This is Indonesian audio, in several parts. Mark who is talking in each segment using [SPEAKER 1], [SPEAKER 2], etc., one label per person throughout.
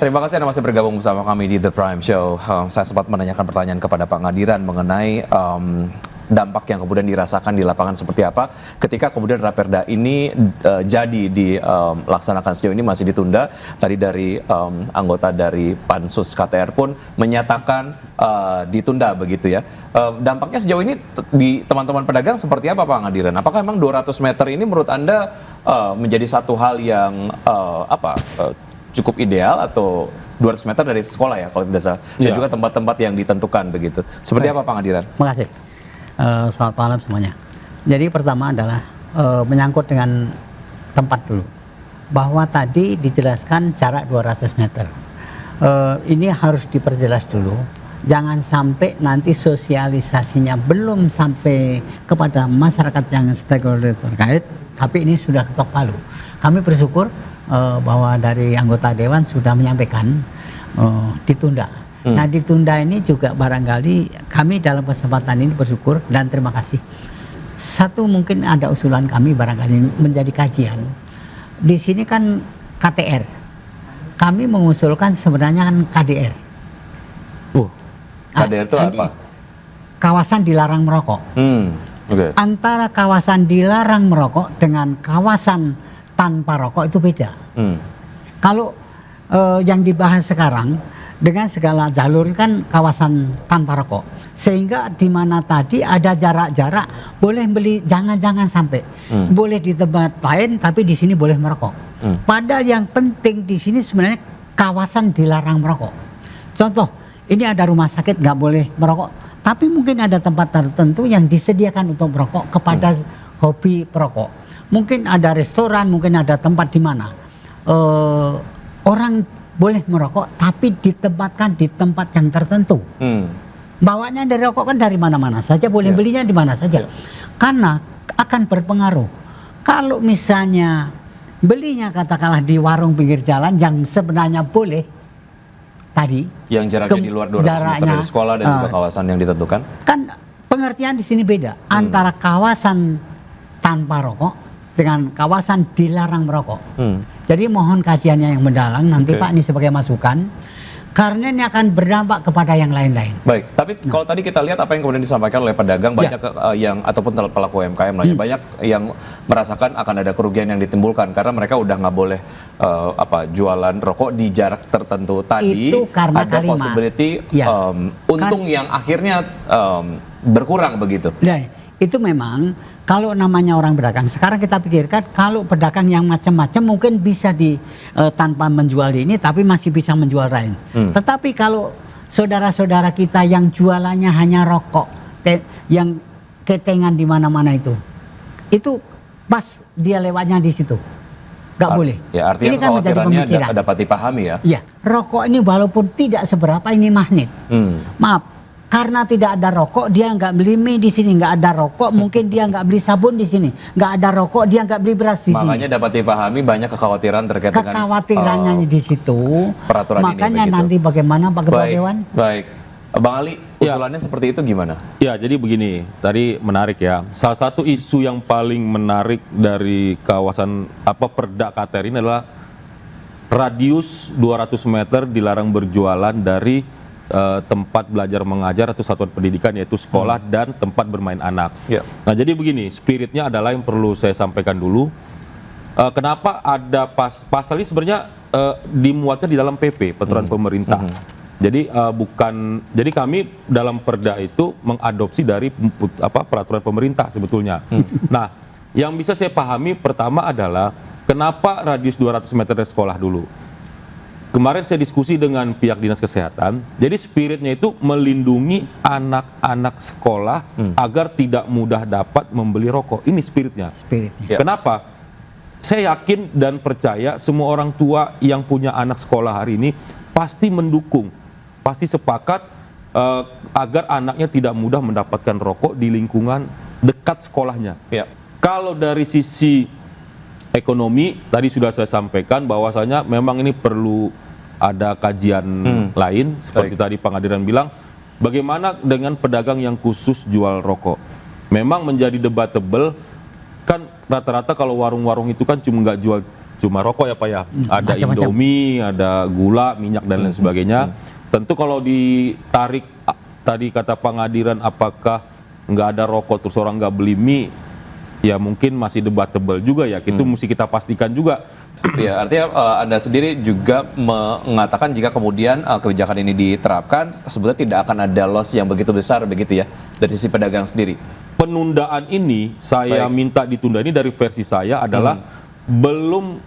[SPEAKER 1] terima kasih Anda masih bergabung bersama kami di The Prime Show. Saya sempat menanyakan pertanyaan kepada Pak Ngadiran mengenai dampak yang kemudian dirasakan di lapangan seperti apa ketika kemudian Raperda ini jadi dilaksanakan. Sejauh ini masih ditunda. Tadi dari anggota dari Pansus KTR pun menyatakan ditunda begitu ya. Dampaknya sejauh ini di teman-teman pedagang seperti apa Pak Ngadiran? Apakah memang 200 meter ini menurut Anda menjadi satu hal yang cukup ideal, atau 200 meter dari sekolah ya kalau tidak salah, dan juga tempat-tempat yang ditentukan begitu. Seperti apa Pak Ngadiran?
[SPEAKER 2] Terima kasih. Selamat malam semuanya. Jadi pertama adalah menyangkut dengan tempat dulu. Bahwa tadi dijelaskan jarak 200 meter. Ini harus diperjelas dulu. Jangan sampai nanti sosialisasinya belum sampai kepada masyarakat yang stakeholder terkait, tapi ini sudah ketok palu. Kami bersyukur bahwa dari anggota Dewan sudah menyampaikan ditunda. Nah, ditunda ini juga barangkali kami dalam kesempatan ini bersyukur dan terima kasih. Satu, mungkin ada usulan kami barangkali menjadi kajian. Di sini kan KTR. Kami mengusulkan sebenarnya kan KDR.
[SPEAKER 1] KDR itu apa?
[SPEAKER 2] Kawasan dilarang merokok.
[SPEAKER 1] Okay.
[SPEAKER 2] Antara kawasan dilarang merokok dengan kawasan tanpa rokok itu beda. Kalau yang dibahas sekarang dengan segala jalur kan kawasan tanpa rokok, sehingga di mana tadi ada jarak-jarak boleh beli, jangan sampai boleh di tempat lain tapi di sini boleh merokok. Padahal yang penting di sini sebenarnya kawasan dilarang merokok. Contoh, ini ada rumah sakit nggak boleh merokok, tapi mungkin ada tempat tertentu yang disediakan untuk merokok kepada hobi perokok. Mungkin ada restoran, mungkin ada tempat di mana orang boleh merokok, tapi ditempatkan di tempat yang tertentu. Bawanya dari rokok kan dari mana-mana saja, boleh belinya di mana saja. Karena akan berpengaruh. Kalau misalnya belinya katakanlah di warung pinggir jalan yang sebenarnya boleh tadi,
[SPEAKER 1] yang jaraknya di luar 200 meter dari sekolah dan juga kawasan yang ditentukan. Kan
[SPEAKER 2] pengertian di sini beda antara kawasan tanpa rokok dengan kawasan dilarang merokok. Jadi mohon kajiannya yang mendalam nanti Pak, ini sebagai masukan, karena ini akan berdampak kepada yang lain-lain.
[SPEAKER 1] Baik, tapi kalau tadi kita lihat apa yang kemudian disampaikan oleh pedagang, banyak yang ataupun pelaku UMKM lainnya, banyak yang merasakan akan ada kerugian yang ditimbulkan karena mereka udah nggak boleh jualan rokok di jarak tertentu. Tadi
[SPEAKER 2] itu karena
[SPEAKER 1] ada possibility untung yang akhirnya berkurang begitu.
[SPEAKER 2] Nah, itu memang kalau namanya orang pedagang, sekarang kita pikirkan kalau pedagang yang macam-macam mungkin bisa tanpa menjual ini tapi masih bisa menjual lain. Tetapi kalau saudara-saudara kita yang jualannya hanya rokok, yang ketengan di mana-mana itu pas dia lewatnya di situ nggak boleh.
[SPEAKER 1] Ya, artinya
[SPEAKER 2] ini kan menjadi pemikiran.
[SPEAKER 1] Dapat dipahami ya.
[SPEAKER 2] Ya, rokok ini walaupun tidak seberapa ini magnet. Maaf. Karena tidak ada rokok, dia nggak beli mie di sini, nggak ada rokok, mungkin dia nggak beli sabun di sini, nggak ada rokok, dia nggak beli beras di sini.
[SPEAKER 1] Makanya dapat dipahami banyak kekhawatiran terkait dengan
[SPEAKER 2] kekhawatirannya di situ.
[SPEAKER 1] Peraturan
[SPEAKER 2] makanya
[SPEAKER 1] ini.
[SPEAKER 2] Nanti bagaimana Pak Ketua Dewan?
[SPEAKER 1] Baik, Bang Ali, usulannya seperti itu gimana?
[SPEAKER 3] Ya, jadi begini, tadi menarik ya. Salah satu isu yang paling menarik dari kawasan Perda KTR ini adalah radius 200 meter dilarang berjualan dari tempat belajar mengajar atau satuan pendidikan, yaitu sekolah dan tempat bermain anak. Nah, jadi begini, spiritnya adalah yang perlu saya sampaikan dulu. Kenapa ada pasal ini sebenarnya dimuatkan di dalam PP, peraturan pemerintah. Jadi jadi kami dalam perda itu mengadopsi dari peraturan pemerintah sebetulnya. Nah, yang bisa saya pahami pertama adalah kenapa radius 200 meter dari sekolah dulu. Kemarin saya diskusi dengan pihak dinas kesehatan, jadi spiritnya itu melindungi anak-anak sekolah agar tidak mudah dapat membeli rokok. Ini spiritnya. Kenapa? Saya yakin dan percaya semua orang tua yang punya anak sekolah hari ini pasti mendukung, pasti sepakat agar anaknya tidak mudah mendapatkan rokok di lingkungan dekat sekolahnya. Kalau dari sisi ekonomi, tadi sudah saya sampaikan bahwasanya memang ini perlu ada kajian lain, seperti tadi Pak Ngadiran bilang, bagaimana dengan pedagang yang khusus jual rokok. Memang menjadi debatable, kan rata-rata kalau warung-warung itu kan cuma nggak jual cuma rokok ya Pak ya. Ada
[SPEAKER 2] Macam-macam.
[SPEAKER 3] Indomie, ada gula, minyak dan lain sebagainya. Tentu kalau ditarik tadi kata Pak Ngadiran apakah nggak ada rokok terus orang nggak beli mie, ya mungkin masih debatable juga ya. Itu mesti kita pastikan juga.
[SPEAKER 1] Ya, artinya Anda sendiri juga mengatakan jika kemudian kebijakan ini diterapkan, sebetulnya tidak akan ada loss yang begitu besar begitu ya dari sisi pedagang sendiri.
[SPEAKER 3] Penundaan ini saya minta ditunda ini dari versi saya adalah belum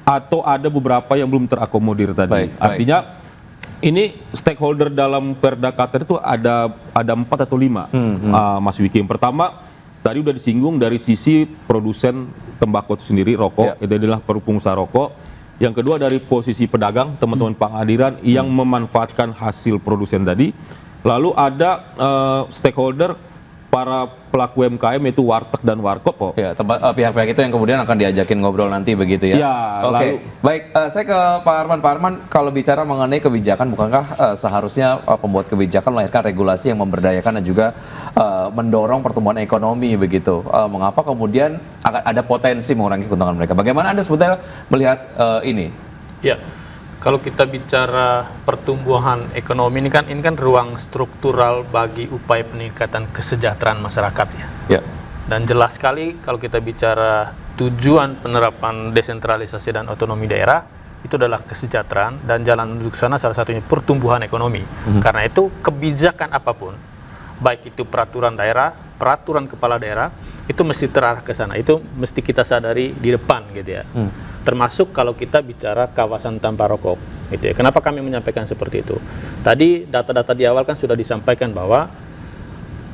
[SPEAKER 3] atau ada beberapa yang belum terakomodir tadi. Artinya ini stakeholder dalam Perda KTR itu ada 4 atau 5, Mas Wiki. Yang pertama tadi udah disinggung dari sisi produsen tembakau itu sendiri, rokok, itu adalah pengusaha rokok. Yang kedua dari posisi pedagang, teman-teman Pak Ngadiran yang memanfaatkan hasil produsen tadi. Lalu ada stakeholder para pelaku UMKM yaitu warteg dan warkop kok.
[SPEAKER 1] Ya, pihak-pihak itu yang kemudian akan diajakin ngobrol nanti begitu ya.
[SPEAKER 3] Ya,
[SPEAKER 1] Oke. Baik, saya ke Pak Arman. Pak Arman, kalau bicara mengenai kebijakan, bukankah seharusnya pembuat kebijakan melahirkan regulasi yang memberdayakan dan juga mendorong pertumbuhan ekonomi begitu? Mengapa kemudian ada potensi mengurangi keuntungan mereka? Bagaimana Anda sebetulnya melihat ini?
[SPEAKER 4] Ya, kalau kita bicara pertumbuhan ekonomi ini kan ruang struktural bagi upaya peningkatan kesejahteraan masyarakat ya.
[SPEAKER 1] Ya.
[SPEAKER 4] Dan jelas sekali kalau kita bicara tujuan penerapan desentralisasi dan otonomi daerah itu adalah kesejahteraan, dan jalan menuju ke sana salah satunya pertumbuhan ekonomi. Karena itu kebijakan apapun, baik itu peraturan daerah, peraturan kepala daerah, itu mesti terarah ke sana. Itu mesti kita sadari di depan gitu ya. Termasuk kalau kita bicara kawasan tanpa rokok gitu ya. Kenapa kami menyampaikan seperti itu? Tadi data-data di awal kan sudah disampaikan bahwa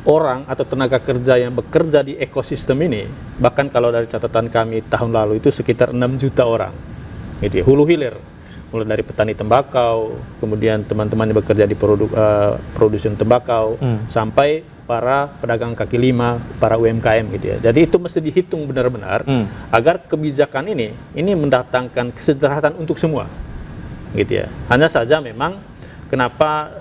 [SPEAKER 4] orang atau tenaga kerja yang bekerja di ekosistem ini, bahkan kalau dari catatan kami tahun lalu itu sekitar 6 juta orang gitu ya, hulu hilir, mulai dari petani tembakau, kemudian teman-teman yang bekerja di produsen tembakau, sampai para pedagang kaki lima, para UMKM gitu ya. Jadi itu mesti dihitung benar-benar agar kebijakan ini mendatangkan kesejahteraan untuk semua, gitu ya. Hanya saja memang kenapa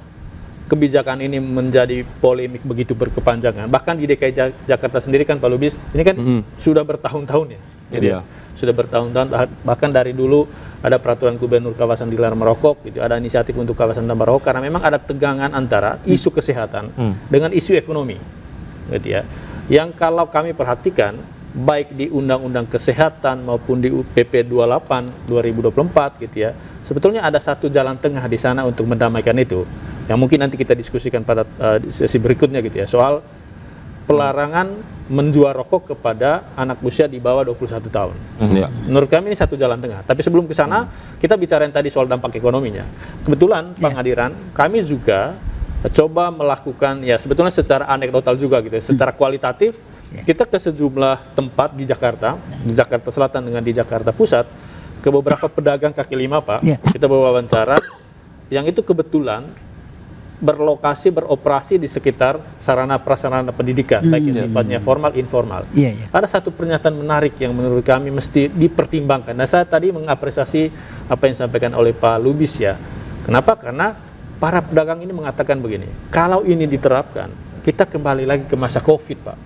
[SPEAKER 4] kebijakan ini menjadi polemik begitu berkepanjangan. Bahkan di DKI Jakarta sendiri kan Pak Lubis, ini kan sudah bertahun-tahun ya. Gitu ya. Sudah bertahun-tahun, bahkan dari dulu ada peraturan gubernur kawasan dilarang merokok, gitu. Ada inisiatif untuk kawasan tanpa rokok karena memang ada tegangan antara isu kesehatan dengan isu ekonomi, gitu ya. Yang kalau kami perhatikan baik di Undang-Undang Kesehatan maupun di UPP 28 2024 gitu ya, sebetulnya ada satu jalan tengah di sana untuk mendamaikan itu, yang mungkin nanti kita diskusikan pada sesi berikutnya gitu ya, soal pelarangan menjual rokok kepada anak usia di bawah 21 tahun. Menurut kami ini satu jalan tengah. Tapi sebelum ke sana, kita bicarain tadi soal dampak ekonominya. Kebetulan Pak Ngadiran, kami juga coba melakukan, ya sebetulnya secara anekdotal juga gitu, secara kualitatif, kita ke sejumlah tempat di Jakarta Selatan dengan di Jakarta Pusat, ke beberapa pedagang kaki lima Pak, kita wawancara, yang itu kebetulan berlokasi, beroperasi di sekitar sarana prasarana pendidikan, baik yang sifatnya formal, informal. Ada satu pernyataan menarik yang menurut kami mesti dipertimbangkan. Nah, saya tadi mengapresiasi apa yang disampaikan oleh Pak Lubis ya. Kenapa? Karena para pedagang ini mengatakan begini, kalau ini diterapkan, kita kembali lagi ke masa COVID, Pak.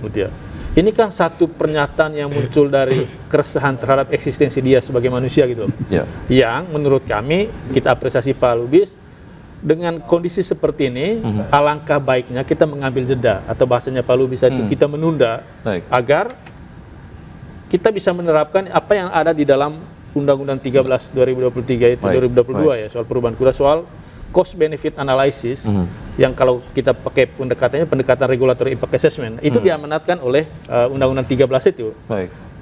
[SPEAKER 4] Gitu ya. Ini kan satu pernyataan yang muncul dari keresahan terhadap eksistensi dia sebagai manusia gitu. Yang menurut kami, kita apresiasi Pak Lubis, dengan kondisi seperti ini, alangkah baiknya kita mengambil jeda, atau bahasanya Pak Lubis itu kita menunda, agar kita bisa menerapkan apa yang ada di dalam Undang-Undang 13 2023 itu 2022 ya, soal perubahan kura, soal cost benefit analysis, yang kalau kita pakai pendekatan regulatory impact assessment, itu diamanatkan oleh Undang-Undang 13 itu.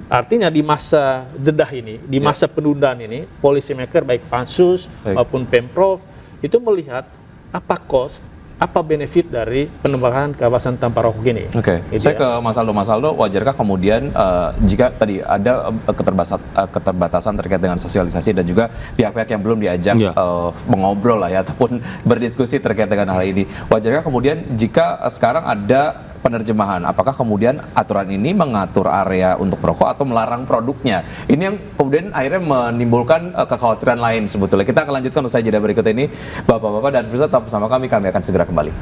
[SPEAKER 4] Artinya di masa jeda ini, di masa penundaan ini, policy maker baik Pansus maupun Pemprov itu melihat apa cost, apa benefit dari pengembangan kawasan tanpa rokok ini.
[SPEAKER 1] Saya ke Mas Aldo. Mas Aldo, wajarkah kemudian jika tadi ada keterbatasan terkait dengan sosialisasi dan juga pihak-pihak yang belum diajak mengobrol lah ya, ataupun berdiskusi terkait dengan hal ini, wajarkah kemudian jika sekarang ada penerjemahan, apakah kemudian aturan ini mengatur area untuk merokok atau melarang produknya? Ini yang kemudian akhirnya menimbulkan kekhawatiran lain sebetulnya. Kita akan lanjutkan usai jeda berikut ini, Bapak-bapak dan pemirsa tetap bersama kami akan segera kembali.